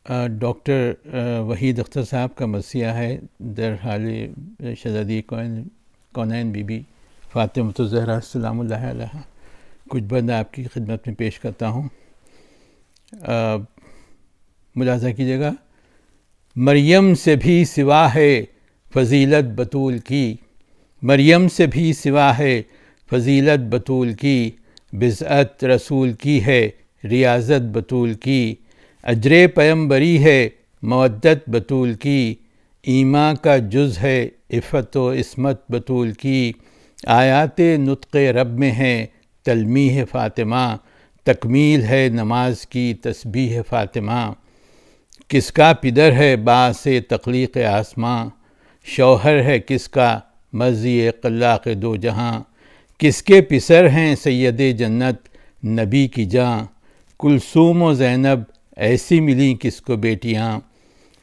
Doctor Waheed Akhtar صاحب کا مسیح ہے در حال شہزادی کونین بی بی فاطمۃ الزہرا السلام اللہ علیہ. کچھ بند آپ کی خدمت میں پیش کرتا ہوں. ملاحظہ کیجیے گا. مریم سے بھی سوا ہے فضیلت بطول کی، مریم سے بھی سوا ہے فضیلت بطول کی، بضعت رسول کی ہے ریاضت بطول کی، اجر پیمبری ہے مودت بطول کی، ایمان کا جز ہے عفت و عصمت بطول کی، آیات نطق رب میں ہے تلمیح فاطمہ، تکمیل ہے نماز کی تسبیح فاطمہ، کس کا پدر ہے باعث تخلیق آسماں، شوہر ہے کس کا مرضی خلاق دو جہاں، کس کے پسر ہیں سید جنت نبی کی جاں، کلثوم و زینب ایسی ملیں کس کو بیٹیاں،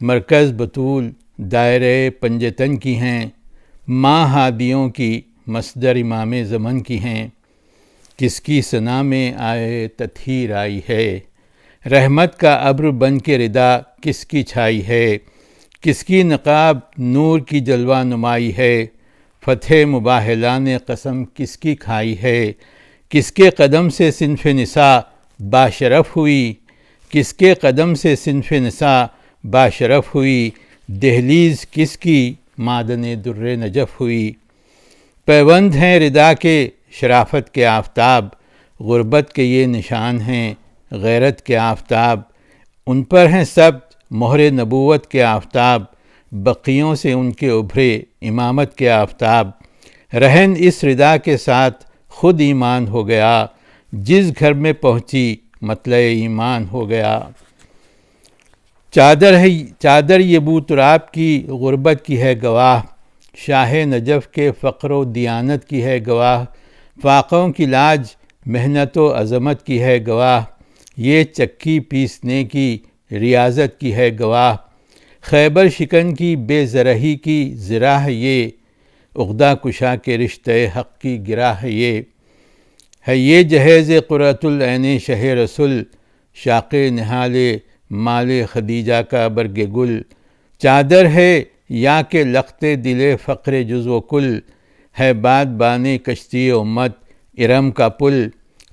مرکز بطول دائرہ پنجتن کی ہیں، ماں ہادیوں کی مصدر امام زمن کی ہیں، کس کی ثنا میں آئے تطہیر آئی ہے، رحمت کا ابر بن کے ردا کس کی چھائی ہے، کس کی نقاب نور کی جلوہ نمائی ہے، فتح مباہلان قسم کس کی کھائی ہے، کس کے قدم سے صنف نساء باشرف ہوئی، کس کے قدم سے صنف نساء باشرف ہوئی، دہلیز کس کی معدن در نجف ہوئی، پیوند ہیں ردا کے شرافت کے آفتاب، غربت کے یہ نشان ہیں غیرت کے آفتاب، ان پر ہیں سب مہر نبوت کے آفتاب، بقیوں سے ان کے ابھرے امامت کے آفتاب، رہن اس ردا کے ساتھ خود ایمان ہو گیا، جس گھر میں پہنچی مطلع ایمان ہو گیا، چادر یہ بو تراب کی غربت کی ہے گواہ، شاہ نجف کے فقر و دیانت کی ہے گواہ، فاقوں کی لاج محنت و عظمت کی ہے گواہ، یہ چکی پیسنے کی ریاضت کی ہے گواہ، خیبر شکن کی بے زرہی کی زرہ ہے یہ، عقدہ کشا کے رشتے حق کی گرہ ہے یہ جہیز قرۃ العین شہ رسول، شاق نہال مال خدیجہ کا برگ گل، چادر ہے یا کہ لخت دل فقر جز و کل، ہے باد بانے کشتی امت ارم کا پل،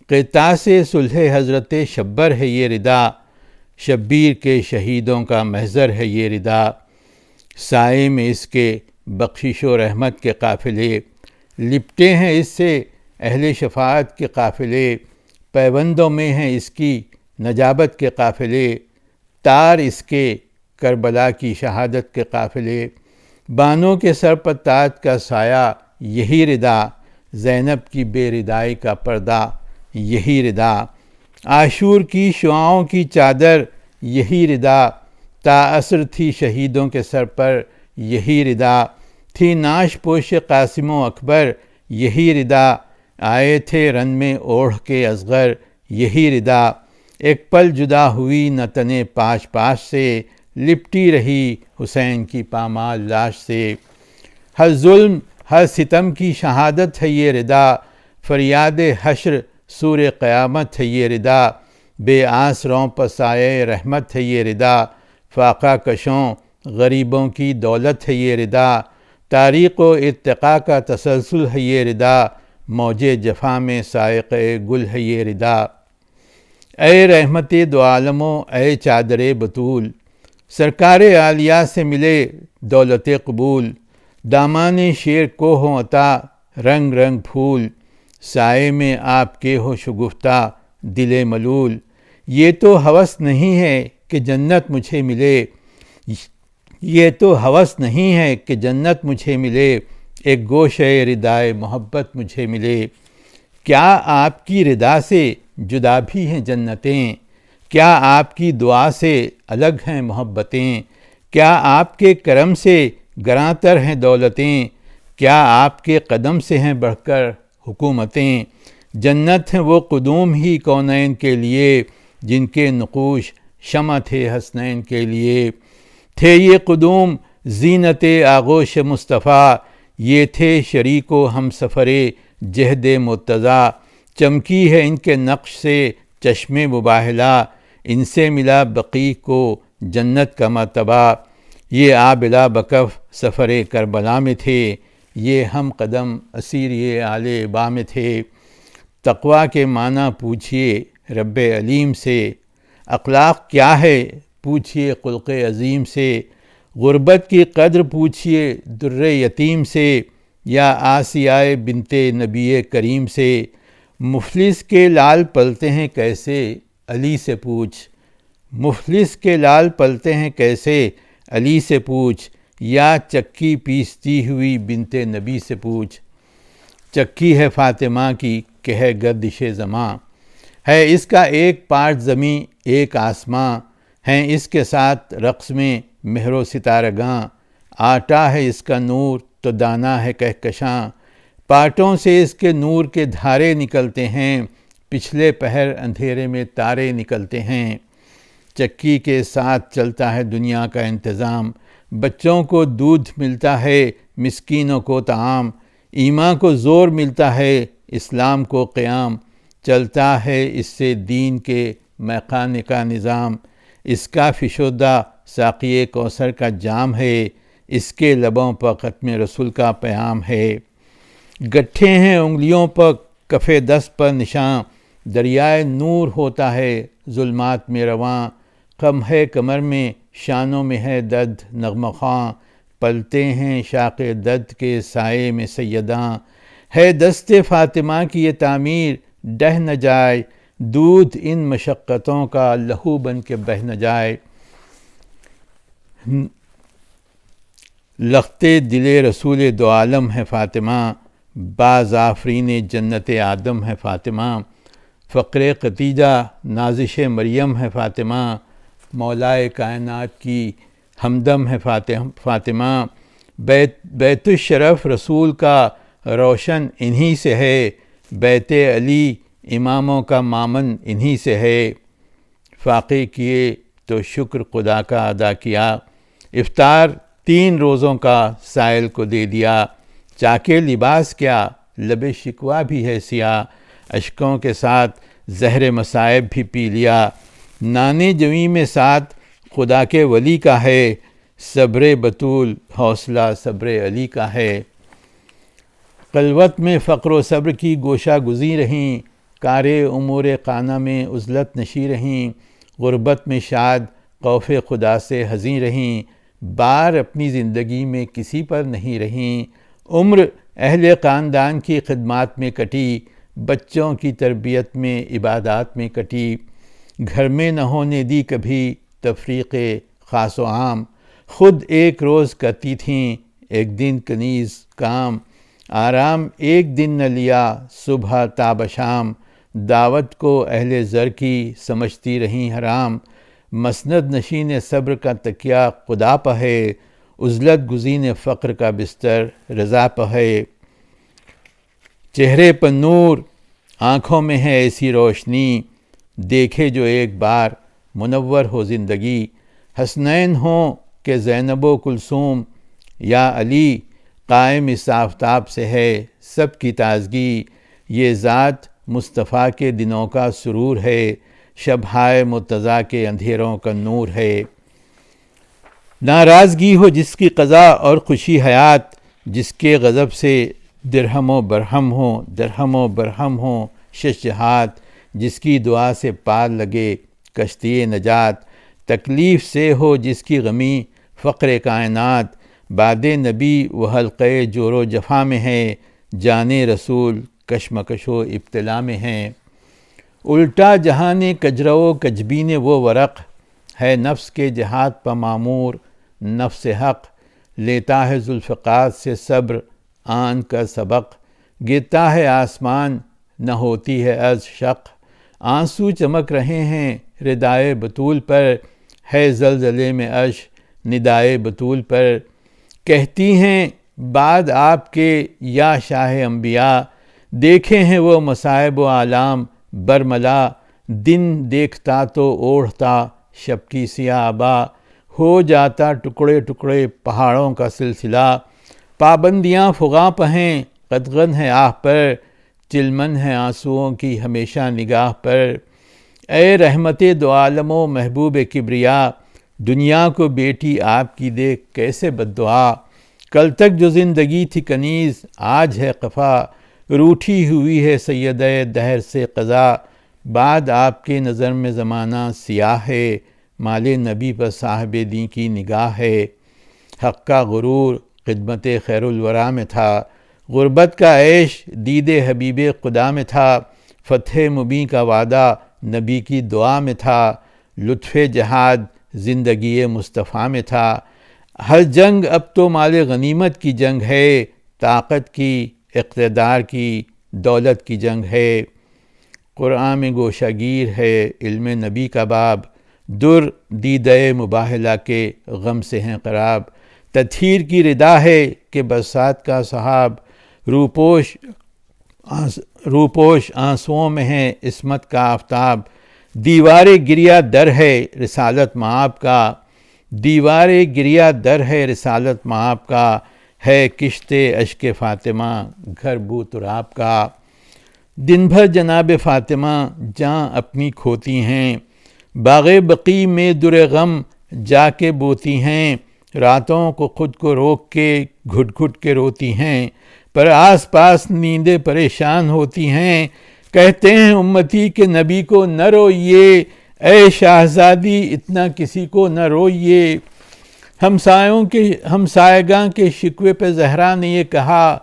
قطع سے صلح حضرت شبر ہے یہ ردا، شبیر کے شہیدوں کا محضر ہے یہ ردا، سائے میں اس کے بخشش و رحمت کے قافلے، لپٹے ہیں اس سے اہل شفاعت کے قافلے، پیوندوں میں ہیں اس کی نجابت کے قافلے، تار اس کے کربلا کی شہادت کے قافلے، بانوں کے سر پر تاج کا سایہ یہی ردا، زینب کی بے ردائی کا پردہ یہی ردا، عاشور کی شعاؤں کی چادر یہی ردا، تا عصر تھی شہیدوں کے سر پر یہی ردا، تھی ناش پوش قاسم و اکبر یہی ردا، آئے تھے رن میں اوڑھ کے اصغر یہی ردا، ایک پل جدا ہوئی نہ تنے پاش پاش سے، لپٹی رہی حسین کی پامال لاش سے، ہر ظلم ہر ستم کی شہادت ہے یہ ردا، فریاد حشر سور قیامت ہے یہ ردا، بے آسروں پر سایہ رحمت ہے یہ ردا، فاقہ کشوں غریبوں کی دولت ہے یہ ردا، تاریخ و ارتقاء کا تسلسل ہے یہ ردا، موج جفا میں سائق گل ہے یہ ردا، اے رحمت دو عالموں اے چادر بطول، سرکار عالیہ سے ملے دولت قبول، دامان شیر کو ہو عطا رنگ رنگ پھول، سائے میں آپ کے ہو شگفتہ دل ملول، یہ تو ہوس نہیں ہے کہ جنت مجھے ملے، یہ تو ہوس نہیں ہے کہ جنت مجھے ملے، ایک گوشہ ردائے محبت مجھے ملے، کیا آپ کی ردا سے جدا بھی ہیں جنتیں، کیا آپ کی دعا سے الگ ہیں محبتیں، کیا آپ کے کرم سے گراں تر ہیں دولتیں، کیا آپ کے قدم سے ہیں بڑھ کر حکومتیں، جنت ہیں وہ قدوم ہی کونین کے لیے، جن کے نقوش شمع تھے حسنین کے لیے، تھے یہ قدوم زینت آغوش مصطفیٰ، یہ تھے شریک و ہم سفر جہد مرتضیٰ، چمکی ہے ان کے نقش سے چشم مباہلہ، ان سے ملا بقیع کو جنت کا مرتبہ، یہ آبلا بکف سفر کربلا میں تھے، یہ ہم قدم اسیر یہ آل با میں تھے۔ تقویٰ کے معنی پوچھئے رب علیم سے، اخلاق کیا ہے پوچھئے خلق عظیم سے، غربت کی قدر پوچھئے در یتیم سے، یا آسیائے بنت نبی کریم سے۔ مفلس کے لال پلتے ہیں کیسے علی سے پوچھ، مفلس کے لال پلتے ہیں کیسے علی سے پوچھ، یا چکی پیستی ہوئی بنت نبی سے پوچھ۔ چکی ہے فاطمہ کی کہ ہے گردش زماں، ہے اس کا ایک پارٹ زمیں ایک آسماں، ہیں اس کے ساتھ رقص میں مہر و ستارگاں، آٹا ہے اس کا نور تو دانا ہے کہکشاں، پارٹوں سے اس کے نور کے دھارے نکلتے ہیں، پچھلے پہر اندھیرے میں تارے نکلتے ہیں۔ چکی کے ساتھ چلتا ہے دنیا کا انتظام، بچوں کو دودھ ملتا ہے مسکینوں کو طعام، ایمان کو زور ملتا ہے اسلام کو قیام، چلتا ہے اس سے دین کے میخانے کا نظام، اس کا فشردہ ساقی کوثر کا جام ہے، اس کے لبوں پر ختم رسول کا پیام ہے۔ گٹھے ہیں انگلیوں پر کف دست پر نشاں، دریائے نور ہوتا ہے ظلمات میں رواں، غم ہے کمر میں شانوں میں ہے درد نغمہ خواں، پلتے ہیں شاق درد کے سائے میں سیداں، ہے دست فاطمہ کی یہ تعمیر ڈہ نہ جائے، دودھ ان مشقتوں کا لہو بن کے بہہ نہ جائے۔ لختے دل رسول دو عالم ہے فاطمہ، باز آفرین جنت آدم ہے فاطمہ، فقر قتیجہ نازش مریم ہے فاطمہ، مولائے کائنات کی ہمدم ہے فاطمہ، بیت الشرف رسول کا روشن انہی سے ہے، بیت علی اماموں کا مامن انہی سے ہے۔ فاقے کیے تو شکر خدا کا ادا کیا، افطار 3 روزوں کا سائل کو دے دیا، چاکے لباس کیا لب شکوہ بھی ہے سیاہ، اشکوں کے ساتھ زہر مصائب بھی پی لیا، نانے جویں میں ساتھ خدا کے ولی کا ہے، صبر بطول حوصلہ صبر علی کا ہے۔ خلوت میں فقر و صبر کی گوشہ گزیں رہیں، کار امور خانہ میں عزلت نشیں رہیں، غربت میں شاد خوف خدا سے حزیں رہیں، بار اپنی زندگی میں کسی پر نہیں رہیں، عمر اہل خاندان کی خدمات میں کٹی، بچوں کی تربیت میں عبادات میں کٹی، گھر میں نہ ہونے دی کبھی تفریق خاص و عام، خود ایک روز کرتی تھیں ایک دن کنیز کام، آرام ایک دن نہ لیا صبح تا بشام، دعوت کو اہل زر کی سمجھتی رہیں حرام، مسند نشین صبر کا تکیہ خدا پہ ہے، عزلت گزین فقر کا بستر رضا پہ ہے۔ چہرے پر نور آنکھوں میں ہے ایسی روشنی، دیکھے جو ایک بار منور ہو زندگی، حسنین ہوں کہ زینب و کلثوم، یا علی قائم اس آفتاب سے ہے سب کی تازگی، یہ ذات مصطفیٰ کے دنوں کا سرور ہے، شبہائے مرتضیٰ کے اندھیروں کا نور ہے۔ ناراضگی ہو جس کی قضا اور خوشی حیات، جس کے غضب سے درہم و برہم ہوں شش جہات، جس کی دعا سے پار لگے کشتی نجات، تکلیف سے ہو جس کی غمی فقر کائنات، بعد نبی وہ حلقے جور و جفا میں ہے، جانے رسول کشمکش و ابتلا میں ہیں۔ الٹا جہان کجرو کجبین وہ ورق، ہے نفس کے جہاد پہ معمور نفس حق، لیتا ہے ذوالفقار سے صبر آن کا سبق، گرتا ہے آسمان نہ ہوتی ہے عرض شق، آنسو چمک رہے ہیں ردائے بطول پر، ہے زلزلے میں عرش ندائے بطول پر، کہتی ہیں بعد آپ کے یا شاہ انبیاء، دیکھے ہیں وہ مصائب و آلام برملا، دن دیکھتا تو اوڑھتا شب کی سیاہ ابا، ہو جاتا ٹکڑے ٹکڑے پہاڑوں کا سلسلہ، پابندیاں فغاں پہیں قدغن ہے آہ پر، چلمن ہے آنسوؤں کی ہمیشہ نگاہ پر، اے رحمت دو عالم و محبوب کبریا، دنیا کو بیٹی آپ کی دیکھ کیسے بددعا، کل تک جو زندگی تھی کنیز آج ہے قفا، روٹھی ہوئی ہے سیدہ دہر سے قضا، بعد آپ کے نظر میں زمانہ سیاہ ہے، مال نبی پر صاحب دین کی نگاہ ہے۔ حق کا غرور خدمت خیر الورا میں تھا، غربت کا عیش دید حبیب خدا میں تھا، فتح مبین کا وعدہ نبی کی دعا میں تھا، لطف جہاد زندگی مصطفیٰ میں تھا۔ ہر جنگ اب تو مال غنیمت کی جنگ ہے، طاقت کی، اقتدار کی، دولت کی جنگ ہے۔ قرآن میں گوشہ گیر ہے علم نبی کا باب، در دیدہ مباہلہ کے غم سے ہیں قراب، تطہیر کی ردا ہے کہ برسات کا سحاب، روپوش آنسوؤں میں ہے عصمت کا آفتاب، دیوار گریہ در ہے رسالت مآب کا، دیوار گریہ در ہے رسالت مآب کا، ہے کشت اشک فاطمہ گھر بو تراب کا۔ دن بھر جناب فاطمہ جاں اپنی کھوتی ہیں، باغ بقیع میں در غم جا کے بوتی ہیں، راتوں کو خود کو روک کے گھٹ گھٹ کے روتی ہیں، پر آس پاس نیندیں پریشان ہوتی ہیں، کہتے ہیں امتی کہ نبی کو نہ روئیے، اے شاہزادی اتنا کسی کو نہ روئیے۔ ہمسائیگاں کے شکوے پہ زہرا نے یہ کہا،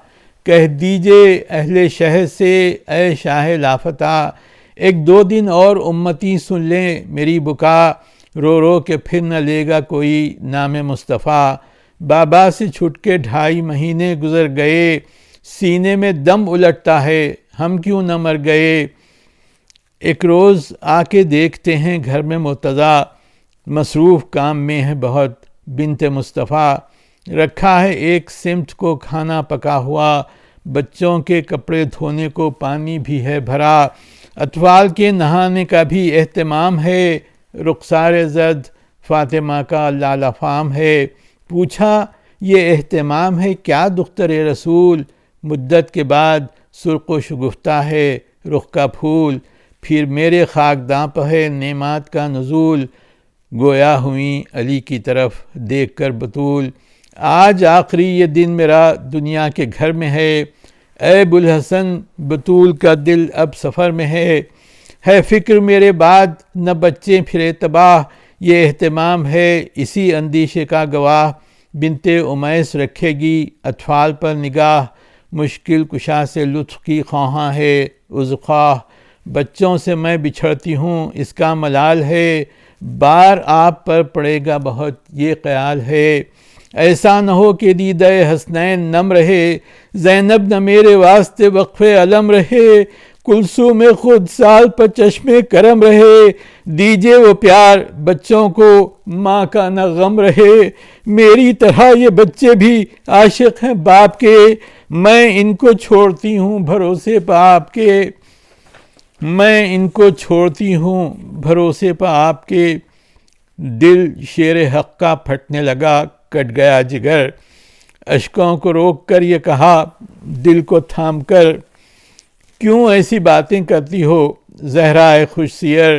کہہ دیجئے اہل شہر سے اے شاہ لافتہ، ایک دو دن اور امتی سن لیں میری بکا، رو رو کے پھر نہ لے گا کوئی نام مصطفیٰ۔ بابا سے چھٹ کے 2.5 مہینے گزر گئے، سینے میں دم الٹتا ہے ہم کیوں نہ مر گئے۔ ایک روز آ کے دیکھتے ہیں گھر میں مرتضیٰ، مصروف کام میں ہے بہت بنت مصطفیٰ، رکھا ہے ایک سمت کو کھانا پکا ہوا، بچوں کے کپڑے دھونے کو پانی بھی ہے بھرا، اطفال کے نہانے کا بھی اہتمام ہے، رخسار زرد فاطمہ کا لالا فام ہے۔ پوچھا یہ اہتمام ہے کیا دختر رسول، مدت کے بعد سرخ و شگفتہ ہے رخ کا پھول، پھر میرے خاکداں پہ ہے نعمات کا نزول، گویا ہوئیں علی کی طرف دیکھ کر بطول۔ آج آخری یہ دن میرا دنیا کے گھر میں ہے، اے بوالحسن بطول کا دل اب سفر میں ہے فکر میرے بعد نہ بچے پھرے تباہ، یہ اہتمام ہے اسی اندیشے کا گواہ، بنت امیس رکھے گی اطفال پر نگاہ، مشکل کشا سے لطف کی خواہاں ہے عذرخواہ، بچوں سے میں بچھڑتی ہوں اس کا ملال ہے، بار آپ پر پڑے گا بہت یہ خیال ہے، ایسا نہ ہو کہ دیدہ حسنین نم رہے، زینب نہ میرے واسطے وقف علم رہے، کلثوم خود سال پر چشم کرم رہے، دیجئے وہ پیار بچوں کو ماں کا نہ غم رہے، میری طرح یہ بچے بھی عاشق ہیں باپ کے، میں ان کو چھوڑتی ہوں بھروسے پہ آپ کے، میں ان کو چھوڑتی ہوں بھروسے پہ آپ کے۔ دل شیر حق کا پھٹنے لگا، کٹ گیا جگر، اشکوں کو روک کر یہ کہا دل کو تھام کر، کیوں ایسی باتیں کرتی ہو زہرائے خوش سیر،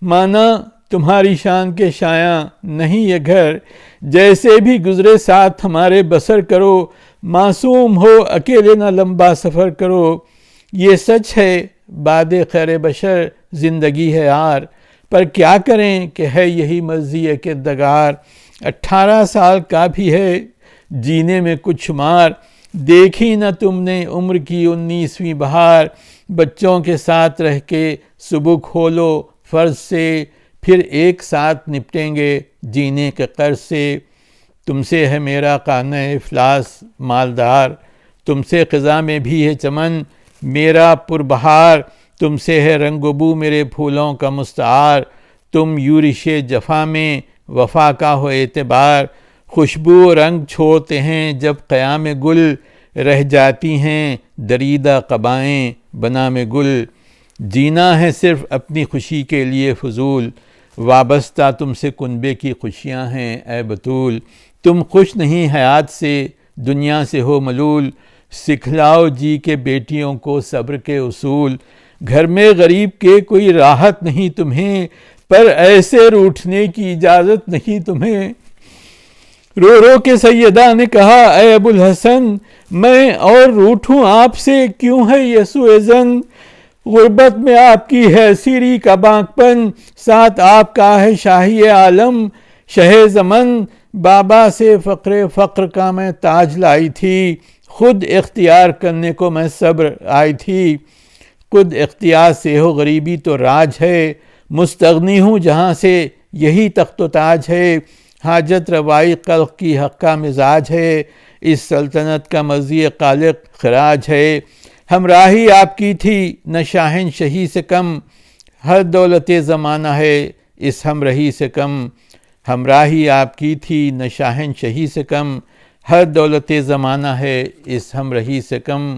مانا تمہاری شان کے شایاں نہیں یہ گھر، جیسے بھی گزرے ساتھ ہمارے بسر کرو، معصوم ہو اکیلے نہ لمبا سفر کرو، یہ سچ ہے بعد خیر بشر زندگی ہے یار، پر کیا کریں کہ ہے یہی مرضی ہے کردگار، 18 سال کا بھی ہے جینے میں کچھ شمار، دیکھی نہ تم نے عمر کی 19ویں بہار، بچوں کے ساتھ رہ کے صبح کھولو فرض سے، پھر ایک ساتھ نپٹیں گے جینے کے قرض سے، تم سے ہے میرا قانع افلاس مالدار، تم سے خزاں میں بھی ہے چمن میرا پربہار، تم سے ہے رنگ و بو میرے پھولوں کا مستعار، تم یورش جفا میں وفا کا ہو اعتبار، خوشبو و رنگ چھوڑتے ہیں جب قیام گل، رہ جاتی ہیں دریدہ قبائیں بنام گل، جینا ہے صرف اپنی خوشی کے لیے فضول، وابستہ تم سے کنبے کی خوشیاں ہیں اے بطول، تم خوش نہیں حیات سے دنیا سے ہو ملول، سکھلاؤ جی کے بیٹیوں کو صبر کے اصول، گھر میں غریب کے کوئی راحت نہیں تمہیں، پر ایسے روٹھنے کی اجازت نہیں تمہیں۔ رو رو کے سیدہ نے کہا اے ابو الحسن میں اور روٹھوں آپ سے، کیوں ہے یہ سوء ظن؟ غربت میں آپ کی ہے سیری کا بانک پن، ساتھ آپ کا ہے شاہی عالم شہ زمن۔ بابا سے فقر کا میں تاج لائی تھی، خود اختیار کرنے کو میں صبر آئی تھی۔ خود اختیار سے ہو غریبی تو راج ہے، مستغنی ہوں جہاں سے یہی تخت و تاج ہے۔ حاجت روائی خلق کی حق کا مزاج ہے، اس سلطنت کا مزی خالق خراج ہے۔ ہمراہی آپ کی تھی نہ شاہنشہی سے کم، ہر دولت زمانہ ہے اس ہمراہی سے کم۔ ہمراہی آپ کی تھی نہ شاہنشہی سے کم، ہر دولت زمانہ ہے اس ہمراہی سے کم۔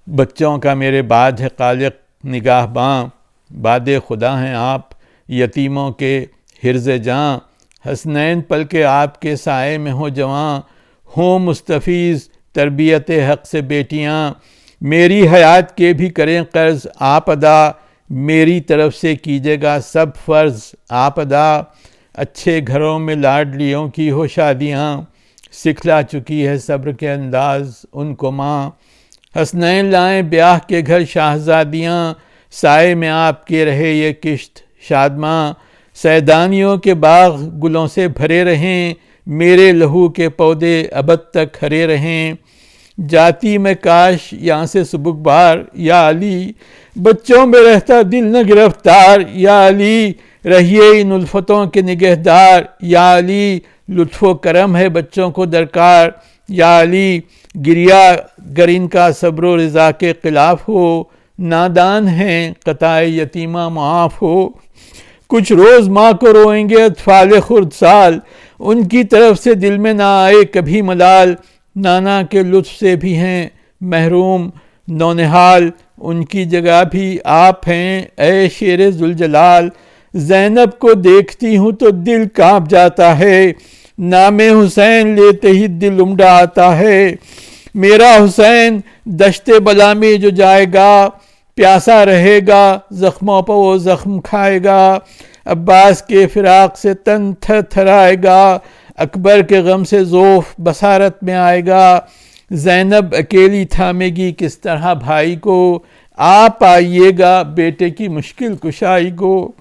بچوں کا میرے بعد ہے خالق نگاہ باں، باد خدا ہیں آپ یتیموں کے حرز جاں۔ حسنین پل کے آپ کے سائے میں ہو جواں، ہوں مستفیض تربیت حق سے بیٹیاں۔ میری حیات کے بھی کریں قرض آپ ادا، میری طرف سے کیجیے گا سب فرض آپ ادا۔ اچھے گھروں میں لاڈلیوں کی ہو شادیاں، سکھلا چکی ہے صبر کے انداز ان کو ماں۔ حسنین لائیں بیاہ کے گھر شاہزادیاں، سائے میں آپ کے رہے یہ کشت شادماں۔ سیدانیوں کے باغ گلوں سے بھرے رہیں، میرے لہو کے پودے ابد تک ہرے رہیں۔ جاتی میں کاش یہاں سے سبک بار یا علی، بچوں میں رہتا دل نہ گرفتار یا علی۔ رہیے ان الفتوں کے نگہدار یا علی، لطف و کرم ہے بچوں کو درکار یا علی۔ گریا گر ان کا صبر و رضا کے خلاف ہو، نادان ہیں قطع یتیمہ معاف ہو۔ کچھ روز ماں کو روئیں گے اطفال خرد سال، ان کی طرف سے دل میں نہ آئے کبھی ملال۔ نانا کے لطف سے بھی ہیں محروم نونہال، ان کی جگہ بھی آپ ہیں اے شیر ذوالجلال۔ زینب کو دیکھتی ہوں تو دل کانپ جاتا ہے، نام حسین لیتے ہی دل امڈا آتا ہے۔ میرا حسین دشت بلا میں جو جائے گا، پیاسا رہے گا زخموں پر وہ زخم کھائے گا۔ عباس کے فراق سے تن تھر تھرائے گا، اکبر کے غم سے ذوف بصارت میں آئے گا۔ زینب اکیلی تھامے گی کس طرح بھائی کو، آپ آئیے گا بیٹے کی مشکل کشائی کو۔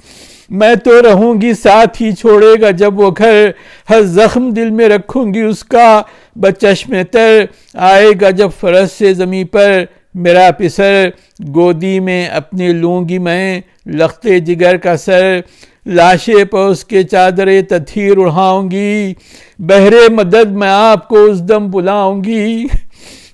میں تو رہوں گی ساتھ ہی چھوڑے گا جب وہ گھر، ہر زخم دل میں رکھوں گی اس کا بچشم تر۔ آئے گا جب فرش سے زمیں پر میرا پسر، گودی میں اپنے لوں گی میں لختے جگر کا سر۔ لاشے پر اس کے چادر تطہیر اڑھاؤں گی، بہر مدد میں آپ کو اس دم بلاؤں گی۔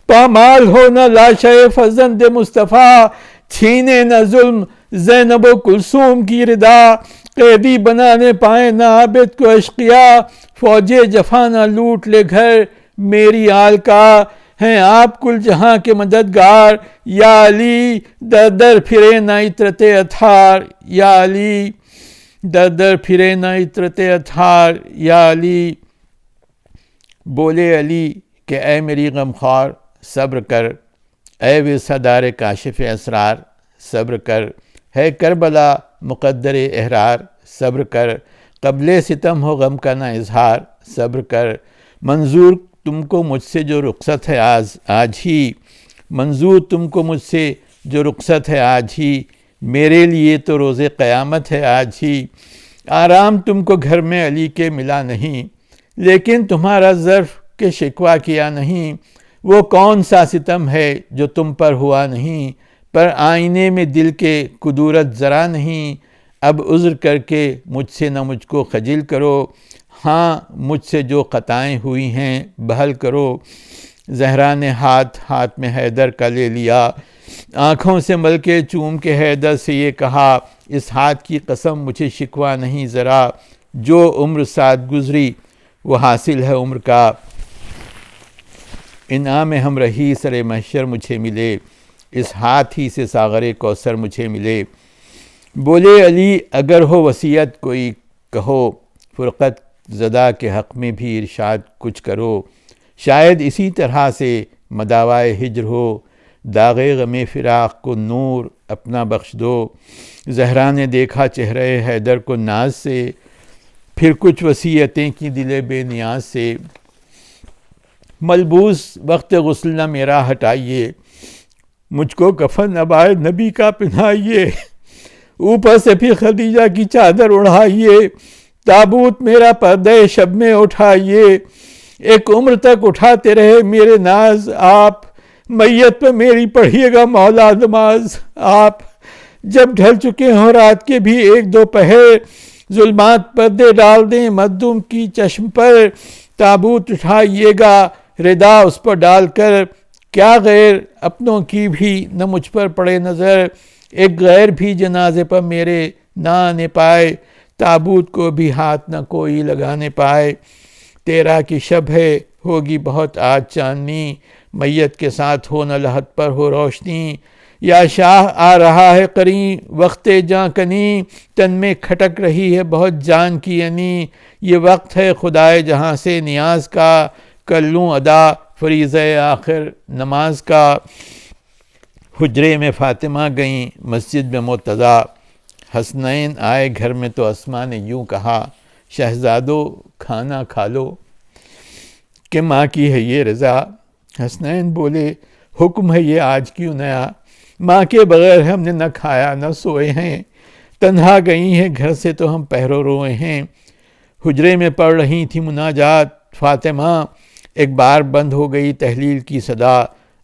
پامال ہو نہ لاشے فرزند مصطفیٰ، چھینے نہ ظلم زینب و کلثوم کی ردا۔ قیدی بنانے پائیں نہ عابد کو اشقیا، فوج جفا نہ لوٹ لے گھر میری آل کا۔ ہیں آپ کل جہاں کے مددگار یا علی، در در پھرے نہ عطرت اطہار یا علی۔ در در پھرے نہ عطرت اطہار یا علی۔ بولے علی کہ اے میری غمخوار صبر کر، اے وصدار کاشف اسرار صبر کر۔ ہے کربلا مقدر احرار صبر کر، قبل ستم ہو غم کا نہ اظہار صبر کر۔ منظور تم کو مجھ سے جو رخصت ہے آج ہی، منظور تم کو مجھ سے جو رخصت ہے آج ہی، میرے لیے تو روز قیامت ہے آج ہی۔ آرام تم کو گھر میں علی کے ملا نہیں، لیکن تمہارا ظرف کے شکوہ کیا نہیں۔ وہ کون سا ستم ہے جو تم پر ہوا نہیں، پر آئینے میں دل کے کدورت ذرا نہیں۔ اب عذر کر کے مجھ سے نہ مجھ کو خجل کرو، ہاں مجھ سے جو خطائیں ہوئی ہیں بحل کرو۔ زہرا نے ہاتھ میں حیدر کا لے لیا، آنکھوں سے مل کے چوم کے حیدر سے یہ کہا، اس ہاتھ کی قسم مجھے شکوہ نہیں ذرا، جو عمر ساتھ گزری وہ حاصل ہے عمر کا۔ انعام ہم رہی سر محشر مجھے ملے، اس ہاتھ ہی سے ساغر کوثر مجھے ملے۔ بولے علی اگر ہو وصیت کوئی کہو، فرقت زدہ کے حق میں بھی ارشاد کچھ کرو۔ شاید اسی طرح سے مداوائے ہجر ہو، داغ غم فراق کو نور اپنا بخش دو۔ زہرا نے دیکھا چہرے حیدر کو ناز سے، پھر کچھ وصیتیں کی دل بے نیاز سے۔ ملبوس وقت غسل نہ میرا ہٹائیے، مجھ کو کفن عبائے نبی کا پہنائیے، اوپر سے پھر خدیجہ کی چادر اڑھائیے، تابوت میرا پردے شب میں اٹھائیے، ایک عمر تک اٹھاتے رہے میرے ناز آپ، میت پہ میری پڑھیے گا مولا نماز آپ۔ جب ڈھل چکے ہوں رات کے بھی ایک دو پہر، ظلمات پردے ڈال دیں مردم کی چشم پر، تابوت اٹھائیے گا ردا اس پر ڈال کر، کیا غیر اپنوں کی بھی نہ مجھ پر پڑے نظر، ایک غیر بھی جنازے پر میرے نہ آنے پائے، تابوت کو بھی ہاتھ نہ کوئی لگانے پائے۔ 13 کی شب ہے ہوگی بہت آج چاندنی، میت کے ساتھ ہو نہ لحد پر ہو روشنی، یا شاہ آ رہا ہے قریب وقت جاں کنی، تن میں کھٹک رہی ہے بہت جان کی ینی، یہ وقت ہے خدائے جہاں سے نیاز کا، کر لوں ادا فریضہ آخر نماز کا۔ حجرے میں فاطمہ گئیں مسجد میں مرتضیٰ، حسنین آئے گھر میں تو اسماء نے یوں کہا، شہزادو کھانا کھا لو کہ ماں کی ہے یہ رضا۔ حسنین بولے حکم ہے یہ آج کیوں نیا، ماں کے بغیر ہم نے نہ کھایا نہ سوئے ہیں، تنہا گئی ہیں گھر سے تو ہم پہرو روئے ہیں۔ حجرے میں پڑھ رہی تھی مناجات فاطمہ، ایک بار بند ہو گئی تحلیل کی صدا،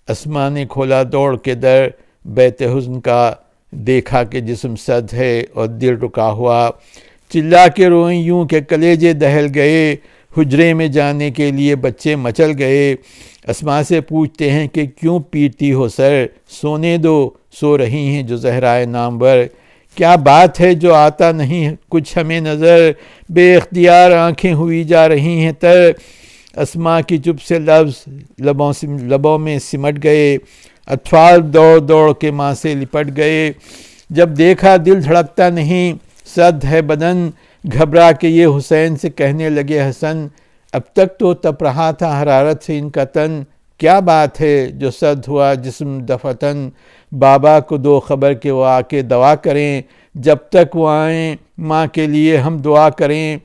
اسماء نے کھولا دوڑ کے در بیت حزن کا، دیکھا کہ جسم سد ہے اور دل رکا ہوا، چلا کے روئیں یوں کہ کلیجے دہل گئے، حجرے میں جانے کے لیے بچے مچل گئے۔ اسماء سے پوچھتے ہیں کہ کیوں پیٹتی ہو سر، سونے دو سو رہی ہیں جو زہرائے نامور، کیا بات ہے جو آتا نہیں کچھ ہمیں نظر، بے اختیار آنکھیں ہوئی جا رہی ہیں تر۔ اسماء کی چپ سے لفظ لبوں میں سمٹ گئے، اطفال دوڑ دوڑ کے ماں سے لپٹ گئے، جب دیکھا دل دھڑکتا نہیں سد ہے بدن، گھبرا کے یہ حسین سے کہنے لگے حسن، اب تک تو تپ رہا تھا حرارت سے ان کا تن، کیا بات ہے جو سد ہوا جسم دفتن، بابا کو دو خبر کہ وہ آ کے دعا کریں، جب تک وہ آئیں ماں کے لیے ہم دعا کریں۔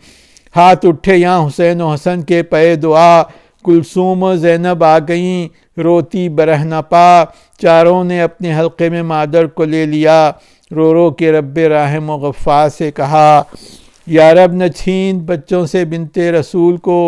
ہاتھ اٹھے یہاں حسین و حسن کے پے دعا، کلثوم و زینب آ گئیں روتی برہ نہ پا، چاروں نے اپنے حلقے میں مادر کو لے لیا، رو رو کے رب رحم و غفار سے کہا، یا رب نہ چھین بچوں سے بنت رسول کو،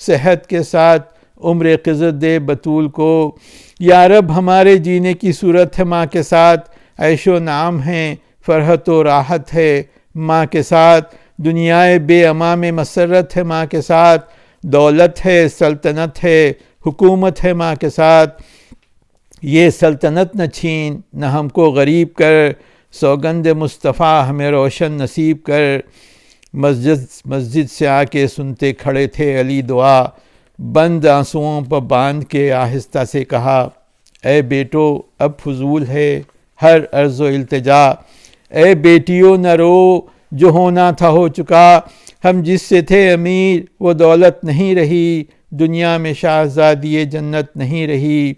صحت کے ساتھ عمر قضر دے بطول کو، یا رب ہمارے جینے کی صورت ہے ماں کے ساتھ، عیش و نعم ہے فرحت و راحت ہے ماں کے ساتھ، دنیائے بے اما میں مسرت ہے ماں کے ساتھ، دولت ہے سلطنت ہے حکومت ہے ماں کے ساتھ، یہ سلطنت نہ چھین نہ ہم کو غریب کر، سوگند مصطفیٰ ہمیں روشن نصیب کر۔ مسجد سے آ کے سنتے کھڑے تھے علی دعا، بند آنسوؤں پر باندھ کے آہستہ سے کہا، اے بیٹو اب فضول ہے ہر عرض و التجا، اے بیٹیوں نہ رو جو ہونا تھا ہو چکا، ہم جس سے تھے امیر وہ دولت نہیں رہی، دنیا میں شہزادی جنت نہیں رہی۔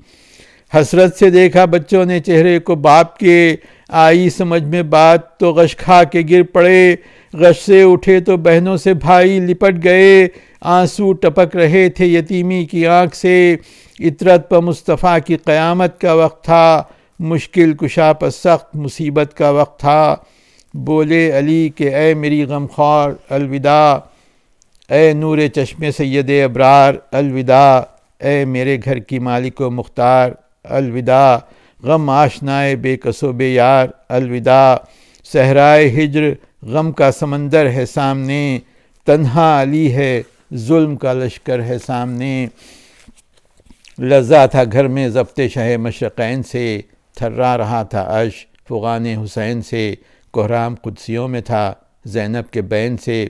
حسرت سے دیکھا بچوں نے چہرے کو باپ کے، آئی سمجھ میں بات تو غش کھا کے گر پڑے، غش سے اٹھے تو بہنوں سے بھائی لپٹ گئے، آنسو ٹپک رہے تھے یتیمی کی آنکھ سے، اطرت پر مصطفیٰ کی قیامت کا وقت تھا، مشکل کشا پر سخت مصیبت کا وقت تھا۔ بولے علی کہ اے میری غمخوار الوداع، اے نور چشم سید ابرار الوداع، اے میرے گھر کی مالک و مختار الوداع، غم آشنائے بے کس و بے یار الوداع، صحرائے ہجر غم کا سمندر ہے سامنے، تنہا علی ہے ظلم کا لشکر ہے سامنے۔ لرزا تھا گھر میں ضبط شہ مشرقین سے، تھرا رہا تھا عرش فغان حسین سے، کوہرام قدسیوں میں تھا زینب کے بین سے،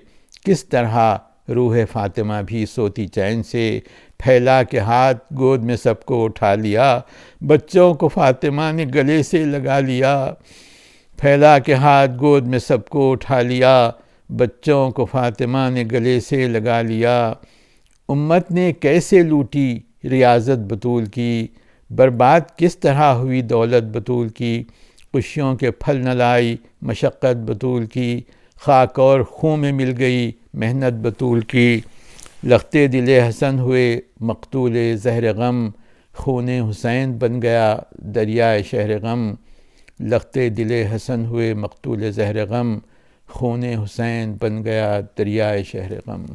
کس طرح روح فاطمہ بھی سوتی چین سے، پھیلا کے ہاتھ گود میں سب کو اٹھا لیا، بچوں کو فاطمہ نے گلے سے لگا لیا، پھیلا کے ہاتھ گود میں سب کو اٹھا لیا، بچوں کو فاطمہ نے گلے سے لگا لیا۔ امت نے کیسے لوٹی ریاضت بطول کی، برباد کس طرح ہوئی دولت بطول کی، خوشیوں کے پھل نہ لائی مشقت بطول کی، خاک اور خوں میں مل گئی محنت بطول کی، لختے دل حسن ہوئے مقتول زہر غم، خون حسین بن گیا دریائے شہر غم، لختے دل حسن ہوئے مقتول زہر غم، خون حسین بن گیا دریائے شہر غم۔